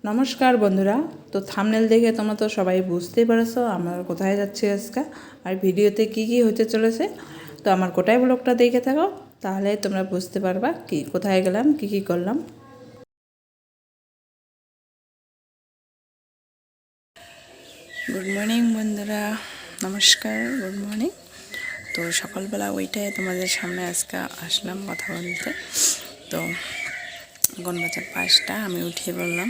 নমস্কার বন্ধুরা। তো থাম্বনেল দেখে তোমরা তো সবাই বুঝতেই পারছো আমরা কোথায় যাচ্ছি আজকে আর ভিডিওতে কি কি হতে চলেছে। তো আমার গোটাই ব্লগটা দেখে থাকো, তাহলে তোমরা বুঝতে পারবা কি কোথায় গেলাম, কি কি করলাম। গুড মর্নিং বন্ধুরা, নমস্কার, গুড মর্নিং। তো সকালবেলা ওইটাই তোমাদের সামনে আজকে আসলাম কথা বলতে। তো এখন বাজে 5টা, আমি উঠিয়ে বললাম।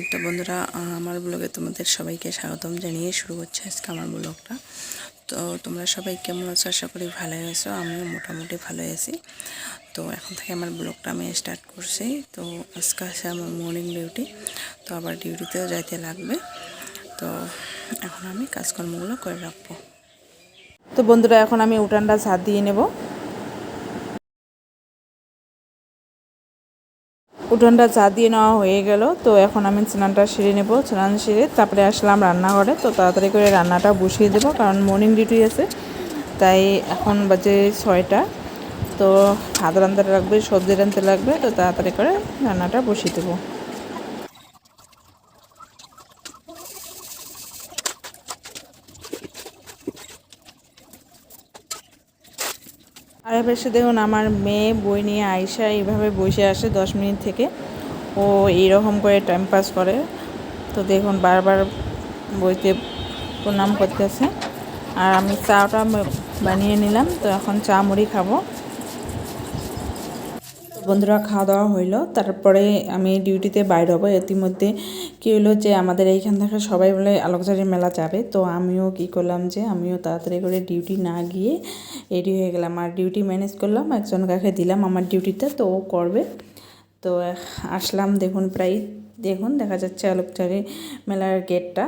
তো বন্ধুরা, আমার ব্লগে তোমাদের সবাইকে স্বাগতম জানিয়ে শুরু করছে আজকে আমার ব্লগটা। তো তোমরা সবাই কেমন আছো? আশা করি ভালোই আছো, আমিও মোটামুটি ভালো আছি। তো এখন থেকে আমার ব্লগটা আমি স্টার্ট করছি। তো আজকে আছে আমার মর্নিং ডিউটি, তো আবার ডিউটিতেও যাইতে লাগবে। তো এখন আমি কাজকর্মগুলো করে রাখবো। তো বন্ধুরা, এখন আমি উঠানটা ঝাড় দিয়ে নেব। উঠোনটা চা দিয়ে নেওয়া হয়ে গেল। তো এখন আমি স্নানটা সেরে নেব। স্নান সেরে তারপরে আসলাম রান্নাঘরে। তো তাড়াতাড়ি করে রান্নাটা বসিয়ে দেবো, কারণ মর্নিং ডিউটি আছে। তাই এখন বাজে 6টা। তো ভাত রাঁধতে লাগবে, সবজি রাঁধতে লাগবে। তো তাড়াতাড়ি করে রান্নাটা বসিয়ে দেবো। আর এসে দেখুন আমার মেয়ে বই নিয়ে আইসা এইভাবে বসে আসে 10 মিনিট থেকে। ও এইরকম করে টাইম পাস করে। তো দেখুন বারবার বইতে প্রণাম করতেছে। আর আমি চাটা বানিয়ে নিলাম। তো এখন চা মুড়ি খাবো। বন্ধুরা, খাওয়া দাওয়া হইলো, তারপরে আমি ডিউটিতে বাইর হবো। ইতিমধ্যে কী হলো যে আমাদের এইখান থেকে সবাই বলে আলোকঝাড়ি মেলা যাবে। তো আমিও কি করলাম যে আমিও তাড়াতাড়ি করে ডিউটি না গিয়ে রেডি হয়ে গেলাম। আর ডিউটি ম্যানেজ করলাম, একজন কাকে দিলাম আমার ডিউটিটা, তো ও করবে। তো আসলাম, দেখুন প্রায় দেখুন দেখা যাচ্ছে আলোকঝাড়ি মেলার গেটটা।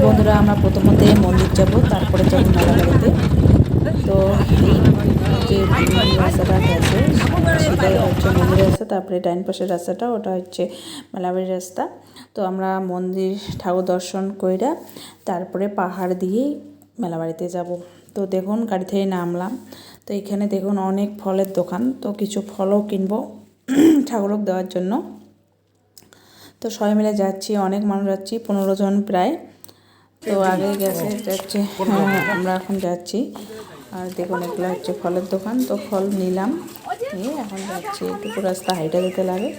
বন্ধুরা, আমরা প্রথমতে মন্দির যাব, তারপরে যাব মেলাবাড়িতে। তো এই যে রাস্তাটা গেছে সেটাই হচ্ছে মন্দিরের রাস্তা, তারপরে ডাইন পাশের রাস্তাটা ওটা হচ্ছে মেলাবাড়ির রাস্তা। তো আমরা মন্দির ঠাকুর দর্শন কইরা তারপরে পাহাড় দিয়েই মেলাবাড়িতে যাব। তো দেখুন গাড়ি থেকে নামলাম। তো এখানে দেখুন অনেক ফলের দোকান। তো কিছু ফলও কিনবো ঠাকুরক দেওয়ার জন্য। তো সবাই মিলে যাচ্ছি, অনেক মানুষ যাচ্ছি, 15 জন প্রায়। তো আগে গেছে যাচ্ছে, আমরা এখন যাচ্ছি। আর দেখুন এগুলো হচ্ছে ফলের দোকান। তো ফল নিলাম, নিয়ে এখন যাচ্ছি। একটু রাস্তা হাইটা যেতে লাগে।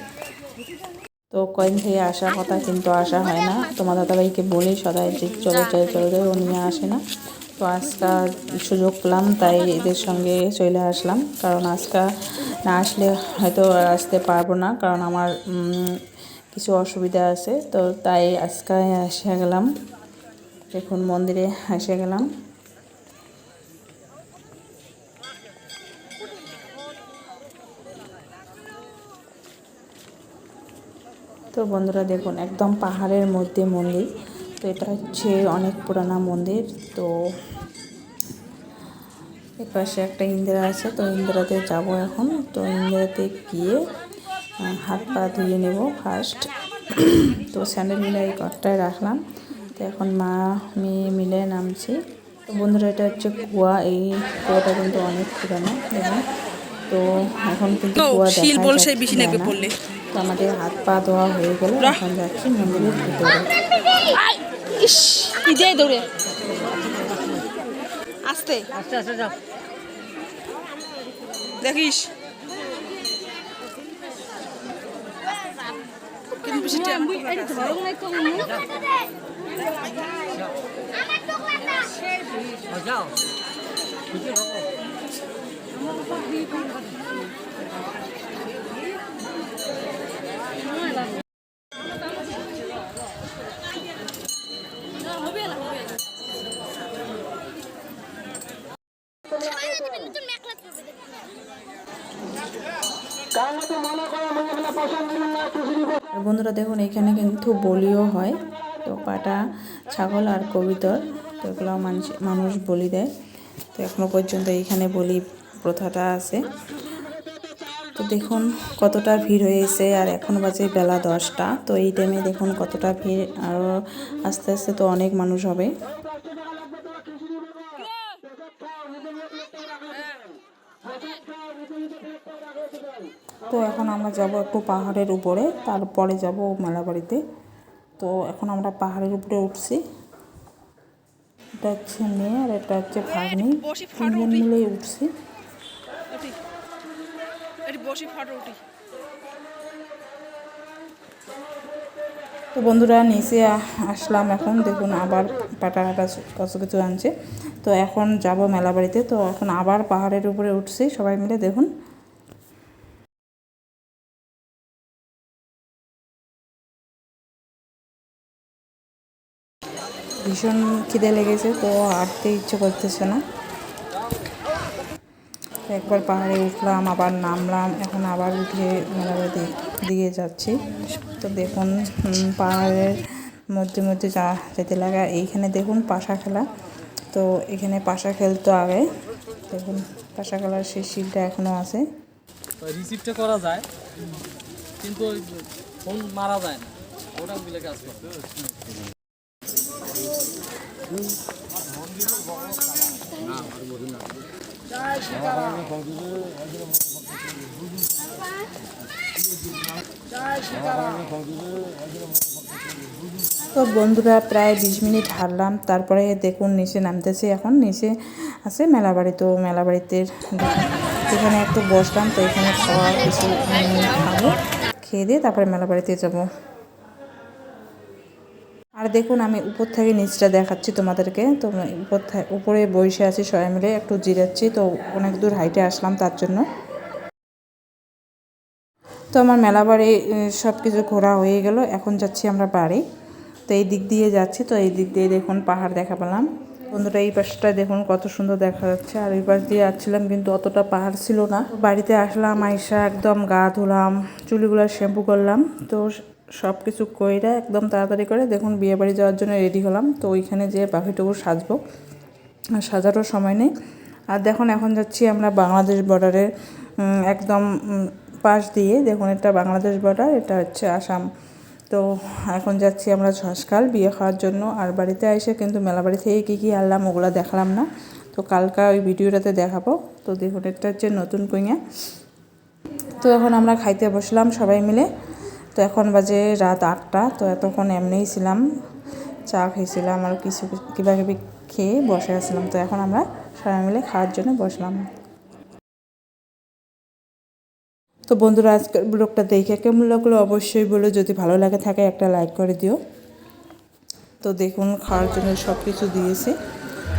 তো কয়েকদিন থেকে আসার কথা, কিন্তু আসা হয় না। তোমার দাদাভাইকে বলি সদাই যে চলো যাই চলো যাই, ও নিয়ে আসে না। তো আজকে সুযোগ পেলাম, তাই এদের সঙ্গে চলে আসলাম। কারণ আজকে না আসলে হয়তো আসতে পারবো না, কারণ আমার কিছু অসুবিধা আছে। তো তাই আজকে এসে গেলাম। দেখুন মন্দিরে এসে গেলাম। তো বন্ধুরা দেখুন একদম পাহাড়ের মধ্যে মন্দির। তো এটা হচ্ছে অনেক পুরানা মন্দির। তো এপাশে একটা ইন্দিরা আছে, তো ইন্দিরাতে যাব এখন। তো ইন্দিরাতে গিয়ে হাত পা ধুয়ে নেব ফার্স্ট। তো স্যান্ডেল মিলে এই ঘরটায় রাখলাম। তো এখন মা মেয়ে মিলে নামছি। তো বন্ধুরা, এটা হচ্ছে কুয়া। এই কুয়াটা কিন্তু অনেক পুরানো দেখুন। তো এখন কিন্তু কুয়া দেখা যায় না। তো আমাদের হাত পা ধোয়া হয়ে গেলে এখন যাচ্ছি মন্দিরের ভিতরে। দৌড়ে আস্তে আস্তে আস্তে যাও, দেখিস যাও। বন্ধুরা দেখুন এখানে কিন্তু বলিও হয়। তো পাটা ছাগল আর কবিতর, তো এগুলো মানুষ বলি দেয়। তো এখনো পর্যন্ত এইখানে বলি প্রথাটা আছে। তো দেখুন কতটা ভিড় হয়েছে, আর এখন বাজে বেলা 10টা। তো এই টাইমে দেখুন কতটা ভিড়, আরও আস্তে আস্তে তো অনেক মানুষ হবে। তো এখন আমরা যাব একটু পাহাড়ের উপরে, তারপরে যাব মেলা বাড়িতে। তো এখন আমরা পাহাড়ের উপরে উঠছি। এটা হচ্ছে মেয়ে আর এটা হচ্ছে ভাগ্নি, তিনজন মিলেই উঠছি। তো বন্ধুরা নিচে আসলাম, এখন দেখুন আবার পাটা হাঁটা কত কিছু আনছে। তো এখন যাব মেলা বাড়িতে। তো এখন আবার পাহাড়ের উপরে উঠছি সবাই মিলে, দেখুন। ভীষণ খিদে লেগেছে, তো হাঁটতে ইচ্ছে করতেছে না। একবার পাহাড়ে উঠলাম, আবার নামলাম, এখন আবার উঠে মেলাবাড়িতে দিকে যাচ্ছি। তো দেখুন পাহাড়ের মধ্যে মধ্যে যেতে লাগা। এইখানে দেখুন পাশা খেলা। তো এখানে পাশা খেলতো আগে, দেখুন পাশা খেলার সেই শিলটা এখনও আছে। রিসিভটা করা যায় কিন্তু ফোন মারা যায় না, ওটা মিলে কাজ করে। তো বন্ধুরা প্রায় 20 মিনিট হাঁটলাম, তারপরে দেখুন নিচে নামতেছি। এখন নিচে আছে মেলাবাড়ি। তো মেলাবাড়িতে এখানে একটু বসলাম, তো এখানে খাওয়া কিছু খাবো, খেয়ে দিয়ে তারপরে মেলাবাড়িতে যাব। আর দেখুন আমি উপর থেকে নিচটা দেখাচ্ছি তোমাদেরকে। তো উপরে বসে আছি সবাই মিলে, একটু জিরাচ্ছি। তো অনেক দূর হাইটে আসলাম তার জন্য। তো আমার মেলা বাড়ি সব কিছু ঘোরা হয়ে গেল, এখন যাচ্ছি আমরা বাড়ি। তো এই দিক দিয়ে যাচ্ছি, তো এই দিক দিয়ে দেখুন পাহাড় দেখা পেলাম। বন্ধুরা এই পাশটা দেখুন কত সুন্দর দেখা যাচ্ছে। আর এই পাশ দিয়ে যাচ্ছিলাম কিন্তু অতটা পাহাড় ছিল না। বাড়িতে আসলাম, আইসা একদম গা ধুলাম, চুলগুলো শ্যাম্পু করলাম। তো সব কিছু কইরা একদম তাড়াতাড়ি করে দেখুন বিয়ে বাড়ি যাওয়ার জন্য রেডি হলাম। তো ওইখানে যেয়ে বাকিটুকু সাজবো, আর সাজারও সময় নেই। আর দেখুন এখন যাচ্ছি আমরা বাংলাদেশ বর্ডারের একদম পাশ দিয়ে। দেখুন এটা বাংলাদেশ বর্ডার, এটা হচ্ছে আসাম। তো এখন যাচ্ছি আমরা ঝসকাল বিয়ে খাওয়ার জন্য। আর বাড়িতে এসে কিন্তু মেলাবাড়ি থেকে কী কী আনলাম ওগুলো দেখালাম না, তো কালকা ওই ভিডিওটাতে দেখাবো। তো দেখুন এটা হচ্ছে নতুন কইয়া। তো এখন আমরা খাইতে বসলাম সবাই মিলে। তো এখন বাজে রাত 8টা। তো এতক্ষণ এমনিই ছিলাম, চা খেয়েছিলাম আর কিছু কিবাকিবি খেয়ে বসে আসলাম। তো এখন আমরা সবাই মিলে খাওয়ার জন্য বসলাম। তো বন্ধুরা আজকের ব্লগটা দেখে কেমন লাগলো অবশ্যই বলো, যদি ভালো লাগে থাকে একটা লাইক করে দিও। তো দেখুন খাওয়ার জন্য সব কিছু দিয়েছে।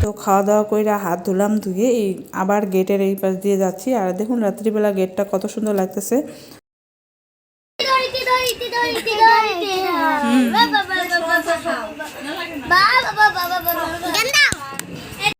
তো খাওয়া দাওয়া করে হাত ধুলাম, ধুয়ে এই আবার গেটের এই পাশ দিয়ে যাচ্ছি। আর দেখুন রাত্রিবেলা গেটটা কত সুন্দর লাগতেছে। বাবা